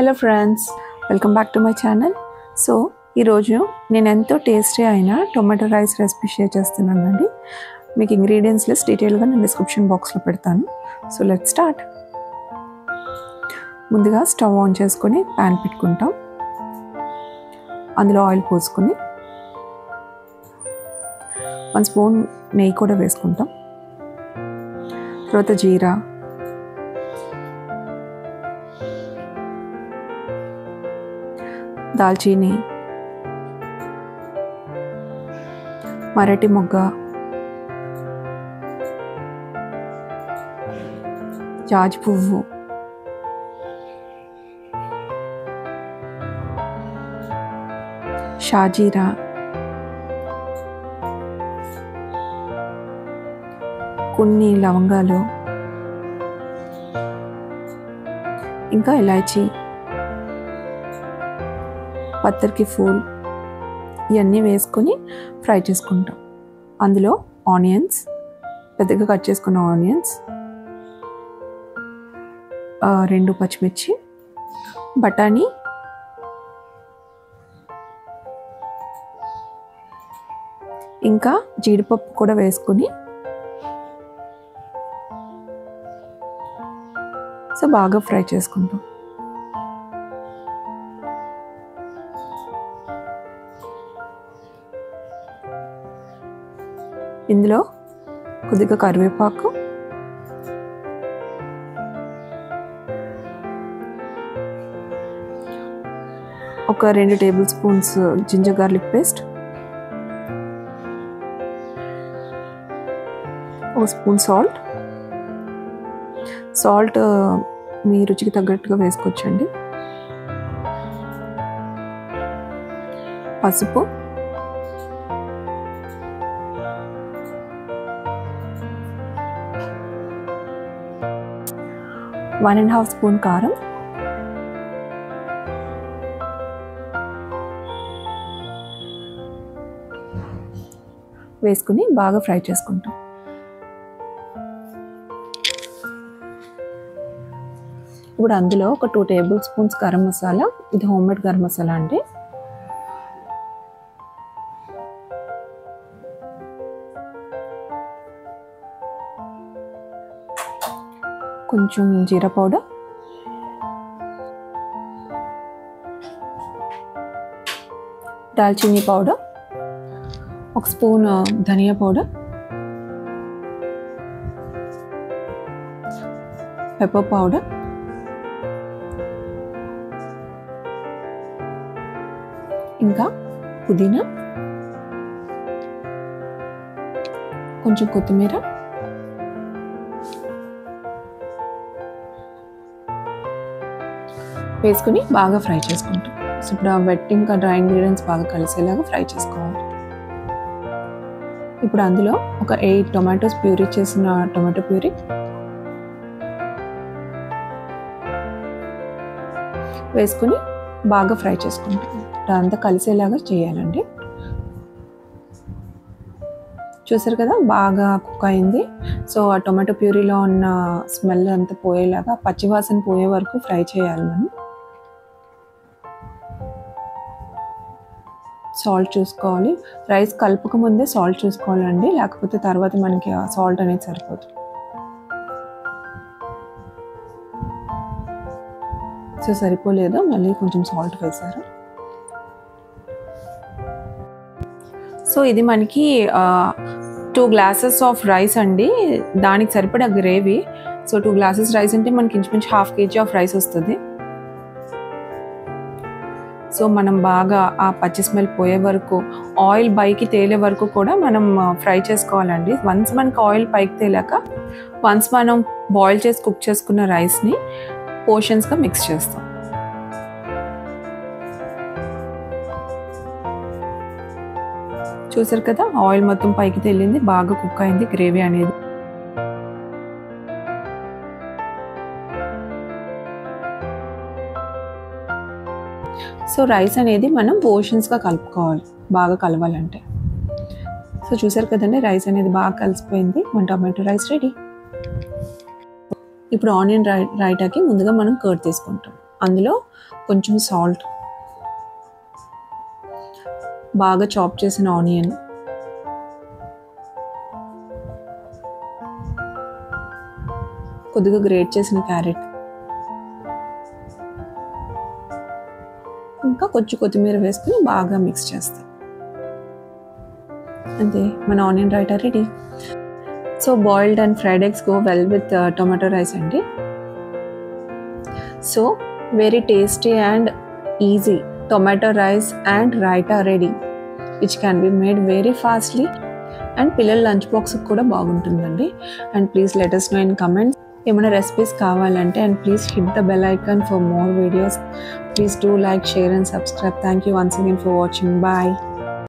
Hello friends, welcome back to my channel. So ఈరోజు నేను ఎంతో టేస్టీ అయిన టొమాటో రైస్ రెసిపీ షేర్ చేస్తున్నానండి. మీకు ఇంగ్రీడియంట్స్ లిస్ట్ డీటెయిల్గా నేను డిస్క్రిప్షన్ బాక్స్లో పెడతాను. So let's start. ముందుగా స్టవ్ ఆన్ చేసుకొని ప్యాన్ పెట్టుకుంటాం. అందులో ఆయిల్ పోసుకొని 1 స్పూన్ నెయ్యి కూడా వేసుకుంటాం. తర్వాత జీరా, దాల్చీని, మరాఠీ మొగ్గ, జాజి పువ్వు, షాజీరా, కొన్ని లవంగాలు, ఇంకా ఇలాచీ, పత్తర్కి ఫూల్, ఇవన్నీ వేసుకొని ఫ్రై చేసుకుంటాం. అందులో ఆనియన్స్, పెద్దగా కట్ చేసుకున్న ఆనియన్స్, 2 పచ్చిమిర్చి, బఠానీ, ఇంకా జీడిపప్పు కూడా వేసుకొని సో బాగా ఫ్రై చేసుకుంటాం. ఇందులో కొద్దిగా కరివేపాకు, ఒక 2 table spoons ginger garlic paste, 1 spoon salt మీ రుచికి తగ్గట్టుగా వేసుకోవచ్చండి. పసుపు, వన్ అండ్ హాఫ్ స్పూన్ కారం, వేసుకుని బాగా ఫ్రై చేసుకుంటాం. ఇప్పుడు అందులో ఒక 2 టేబుల్ స్పూన్స్ గరం మసాలా, ఇది హోమ్మేడ్ గరం మసాలా అండి. కొంచెం జీరా పౌడర్, దాల్చీనీ పౌడర్, 1 స్పూన్ ధనియా పౌడర్, పెప్పర్ పౌడర్, ఇంకా పుదీనా, కొంచెం కొత్తిమీర, వేసుకుని బాగా ఫ్రై చేసుకుంటాం. సో ఇప్పుడు ఆ వెట్ ఇంకా డ్రై ఇంగ్రీడియంట్స్ బాగా కలిసేలాగా ఫ్రై చేసుకోవాలి. ఇప్పుడు అందులో ఒక 8 టొమాటోస్ ప్యూరీ చేసిన టొమాటో ప్యూరీ వేసుకుని బాగా ఫ్రై చేసుకుంటాం. అంతా కలిసేలాగా చేయాలండి. చూసారు కదా, బాగా కుక్ అయింది. సో ఆ టొమాటో ప్యూరీలో ఉన్న స్మెల్ అంతా పోయేలాగా, పచ్చివాసన పోయే వరకు ఫ్రై చేయాలి మనం. సాల్ట్ చూసుకోవాలి. రైస్ కలుపుక ముందే సాల్ట్ చూసుకోవాలండి, లేకపోతే తర్వాత మనకి ఆ సాల్ట్ అనేది సరిపోతుంది. సో సరిపోలేదు, మళ్ళీ కొంచెం సాల్ట్ వేశారు. సో ఇది మనకి 2 గ్లాసెస్ ఆఫ్ రైస్ అండి, దానికి సరిపడా గ్రేవీ. సో 2 గ్లాసెస్ రైస్ అంటే మనకి ఇంచుమించు 1/2 kg ఆఫ్ రైస్ వస్తుంది. సో మనం బాగా ఆ పచ్చి స్మెల్ పోయే వరకు, ఆయిల్ పైకి తేలే వరకు కూడా మనం ఫ్రై చేసుకోవాలండి. వన్స్ మనకి ఆయిల్ పైకి తేలాక, వన్స్ మనం బాయిల్ చేసి కుక్ చేసుకున్న రైస్ని పోర్షన్స్గా మిక్స్ చేస్తాం. చూసారు కదా, ఆయిల్ మొత్తం పైకి తేలింది, బాగా కుక్ అయింది గ్రేవీ అనేది. సో రైస్ అనేది మనం పోర్షన్స్గా కలుపుకోవాలి, బాగా కలవాలంటే. సో చూసారు కదండి, రైస్ అనేది బాగా కలిసిపోయింది. మన టమాటో రైస్ రెడీ. ఇప్పుడు ఆనియన్ రైటాకి ముందుగా మనం కర్డ్ తీసుకుంటాం. అందులో కొంచెం సాల్ట్, బాగా చాప్ చేసిన ఆనియన్, కొద్దిగా గ్రేట్ చేసిన క్యారెట్, ఇంకా కొంచెం కొత్తిమీర వేసుకుని బాగా మిక్స్ చేస్తాం. అంతే, మన onion raita ready. So boiled and fried eggs go well with tomato rice అండి. So very tasty and easy tomato rice and raita ready, which can be made very fastly and పిల్లల లంచ్ బాక్స్ కూడా బాగుంటుందండి. And please let us know in comments ఏమైనా recipes కావాలంటే, and please hit the bell icon for more videos. Please do like, share and subscribe. Thank you once again for watching. Bye.